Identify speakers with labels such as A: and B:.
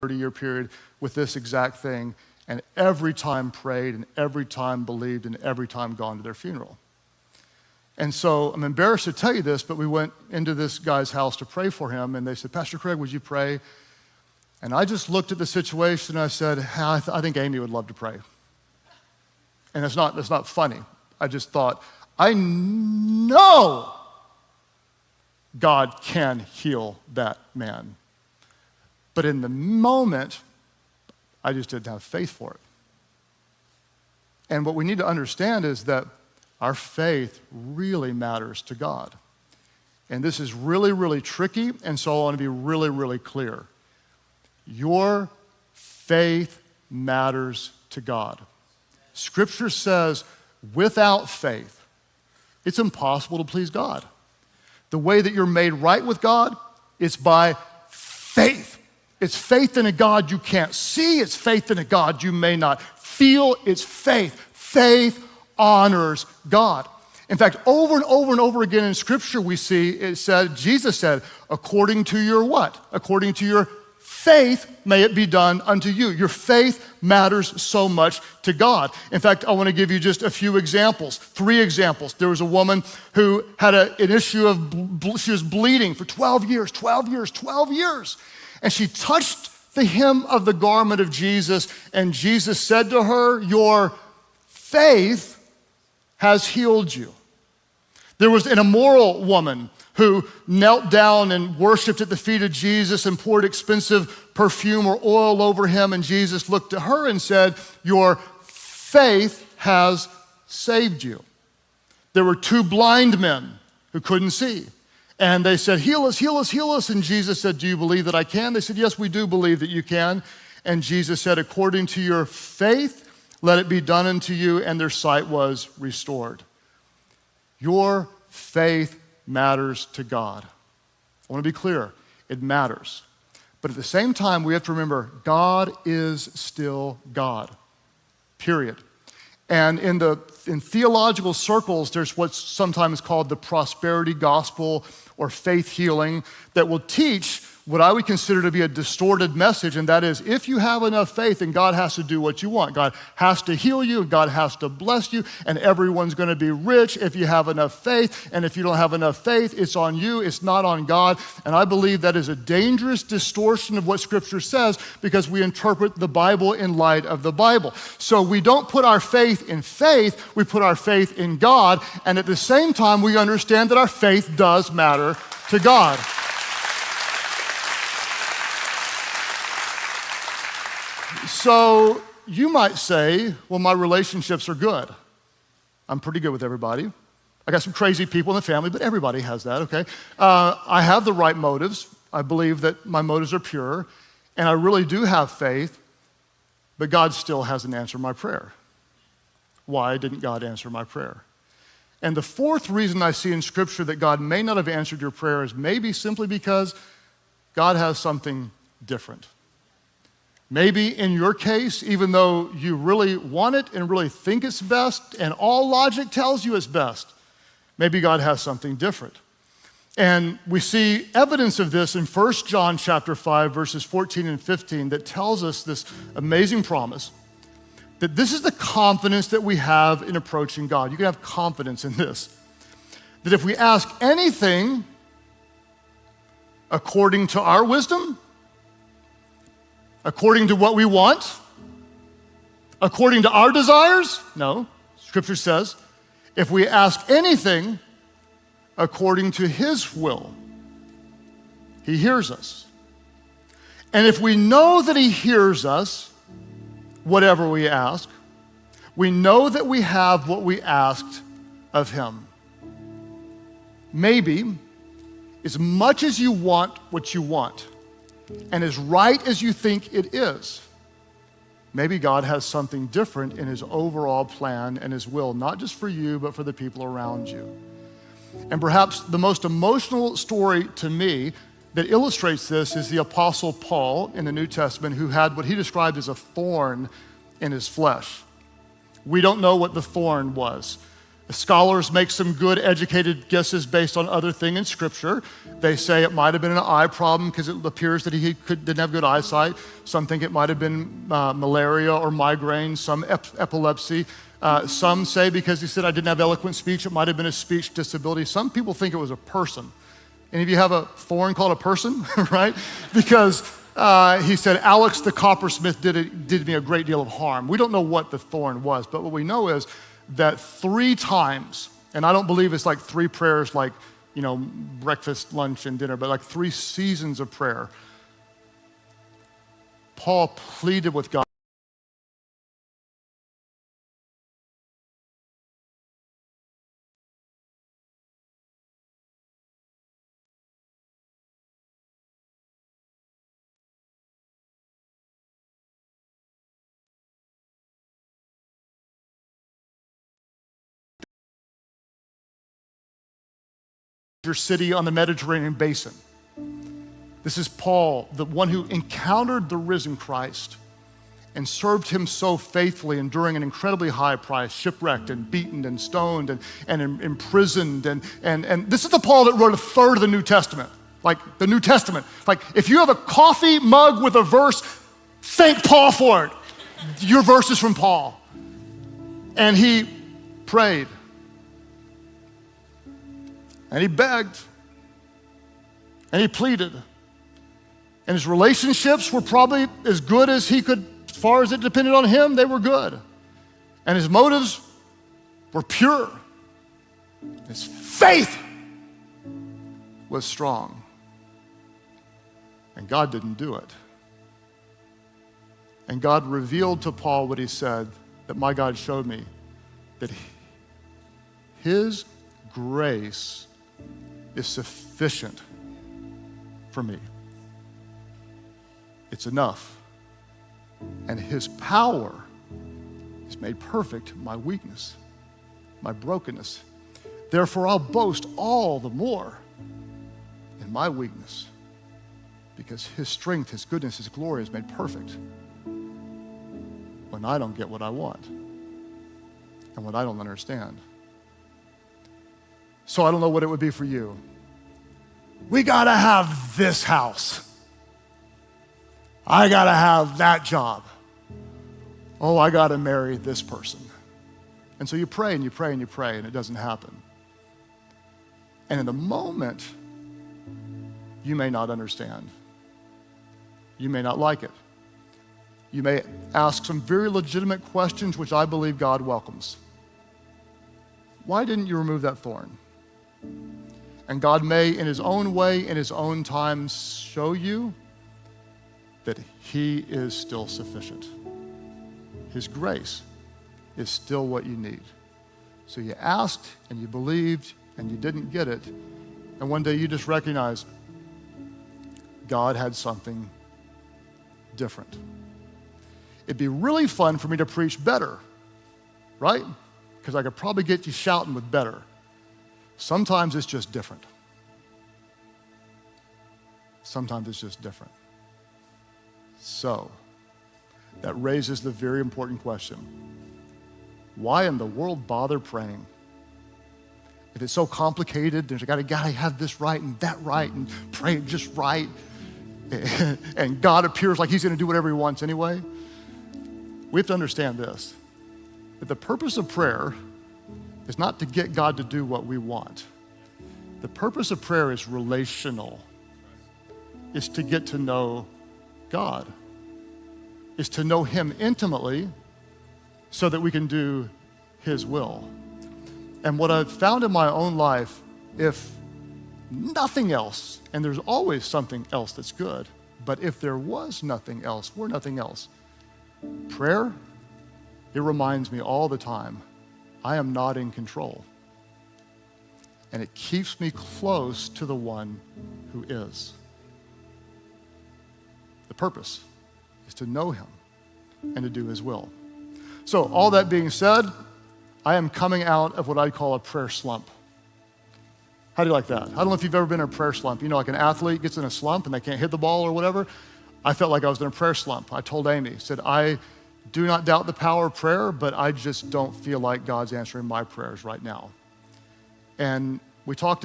A: 30-year period with this exact thing, and every time prayed and every time believed and every time gone to their funeral. And so I'm embarrassed to tell you this, but we went into this guy's house to pray for him, and they said, Pastor Craig, would you pray? And I just looked at the situation and I said, I think Amy would love to pray. And that's not funny. I just thought, I know God can heal that man. But in the moment, I just didn't have faith for it. And what we need to understand is that our faith really matters to God. And this is really, really tricky, and so I want to be really, really clear. Your faith matters to God. Scripture says, without faith, it's impossible to please God. The way that you're made right with God is by faith. It's faith in a God you can't see. It's faith in a God you may not feel. It's faith. Faith honors God. In fact, over and over and over again in Scripture we see it said, Jesus said, according to your what? According to your faith, may it be done unto you. Your faith matters so much to God. In fact, I want to give you just a few examples, 3 examples. There was a woman who had an issue of, she was bleeding for 12 years. And she touched the hem of the garment of Jesus, and Jesus said to her, your faith has healed you. There was an immoral woman who knelt down and worshiped at the feet of Jesus and poured expensive perfume or oil over him, and Jesus looked at her and said, your faith has saved you. There were 2 blind men who couldn't see, and they said, heal us, heal us, heal us, and Jesus said, do you believe that I can? They said, yes, we do believe that you can, and Jesus said, according to your faith, let it be done unto you, and their sight was restored. Your faith matters to God. I want to be clear, it matters. But at the same time, we have to remember, God is still God, period. And in theological circles, there's what's sometimes called the prosperity gospel or faith healing that will teach what I would consider to be a distorted message, and that is, if you have enough faith, then God has to do what you want. God has to heal you, God has to bless you, and everyone's going to be rich if you have enough faith, and if you don't have enough faith, it's on you, it's not on God. And I believe that is a dangerous distortion of what Scripture says because we interpret the Bible in light of the Bible. So we don't put our faith in faith, we put our faith in God, and at the same time, we understand that our faith does matter to God. So you might say, well, my relationships are good. I'm pretty good with everybody. I got some crazy people in the family, but everybody has that, okay? I have the right motives. I believe that my motives are pure, and I really do have faith, but God still hasn't answered my prayer. Why didn't God answer my prayer? And the 4th reason I see in Scripture that God may not have answered your prayer is maybe simply because God has something different. Maybe in your case, even though you really want it and really think it's best, and all logic tells you it's best, maybe God has something different. And we see evidence of this in 1 John chapter 5, verses 14 and 15, that tells us this amazing promise, that this is the confidence that we have in approaching God. You can have confidence in this, that if we ask anything according to our wisdom, according to what we want, according to our desires? No, Scripture says, if we ask anything according to His will, He hears us. And if we know that He hears us, whatever we ask, we know that we have what we asked of Him. Maybe, as much as you want what you want, and as right as you think it is, maybe God has something different in His overall plan and His will, not just for you, but for the people around you. And perhaps the most emotional story to me that illustrates this is the Apostle Paul in the New Testament, who had what he described as a thorn in his flesh. We don't know what the thorn was. Scholars make some good educated guesses based on other things in Scripture. They say it might have been an eye problem because it appears that he didn't have good eyesight. Some think it might have been malaria or migraine, some epilepsy. Some say because he said, I didn't have eloquent speech, it might have been a speech disability. Some people think it was a person. Any of you have a thorn called a person, right? Because he said, Alex the coppersmith did me a great deal of harm. We don't know what the thorn was, but what we know is that 3 times, and I don't believe it's like 3 prayers like, breakfast, lunch, and dinner, but like 3 seasons of prayer, Paul pleaded with God. City on the Mediterranean basin. This is Paul, the one who encountered the risen Christ and served him so faithfully, enduring an incredibly high price, shipwrecked and beaten and stoned and imprisoned. And this is the Paul that wrote 1/3 of the New Testament. Like the New Testament. Like if you have a coffee mug with a verse, thank Paul for it. Your verse is from Paul. And he prayed. And he begged, and he pleaded. And his relationships were probably as good as he could, as far as it depended on him, they were good. And his motives were pure. His faith was strong. And God didn't do it. And God revealed to Paul what he said, that my God showed me, that his grace is sufficient for me. It's enough. And his power is made perfect in my weakness, my brokenness. Therefore, I'll boast all the more in my weakness, because his strength, his goodness, his glory is made perfect when I don't get what I want and what I don't understand. So I don't know what it would be for you. We gotta have this house. I gotta have that job. Oh, I gotta marry this person. And so you pray and you pray and you pray and it doesn't happen. And in the moment, you may not understand. You may not like it. You may ask some very legitimate questions, which I believe God welcomes. Why didn't you remove that thorn? And God may, in his own way, in his own time, show you that he is still sufficient. His grace is still what you need. So you asked and you believed and you didn't get it. And one day you just recognized God had something different. It'd be really fun for me to preach better, right? Because I could probably get you shouting with better. Sometimes it's just different. Sometimes it's just different. So, that raises the very important question. Why in the world bother praying? If it's so complicated, there's gotta have this right and that right and pray it just right. And God appears like he's gonna do whatever he wants anyway. We have to understand this, that the purpose of prayer is not to get God to do what we want. The purpose of prayer is relational. It's to get to know God. It's to know him intimately so that we can do his will. And what I've found in my own life, if nothing else, and there's always something else that's good, but if there was nothing else, we're nothing else. Prayer, it reminds me all the time, I am not in control. And it keeps me close to the one who is. The purpose is to know him and to do his will. So all that being said, I am coming out of what I call a prayer slump. How do you like that? I don't know if you've ever been in a prayer slump. You know, like an athlete gets in a slump and they can't hit the ball or whatever. I felt like I was in a prayer slump. I told Amy, said, I do not doubt the power of prayer, but I just don't feel like God's answering my prayers right now. And we talked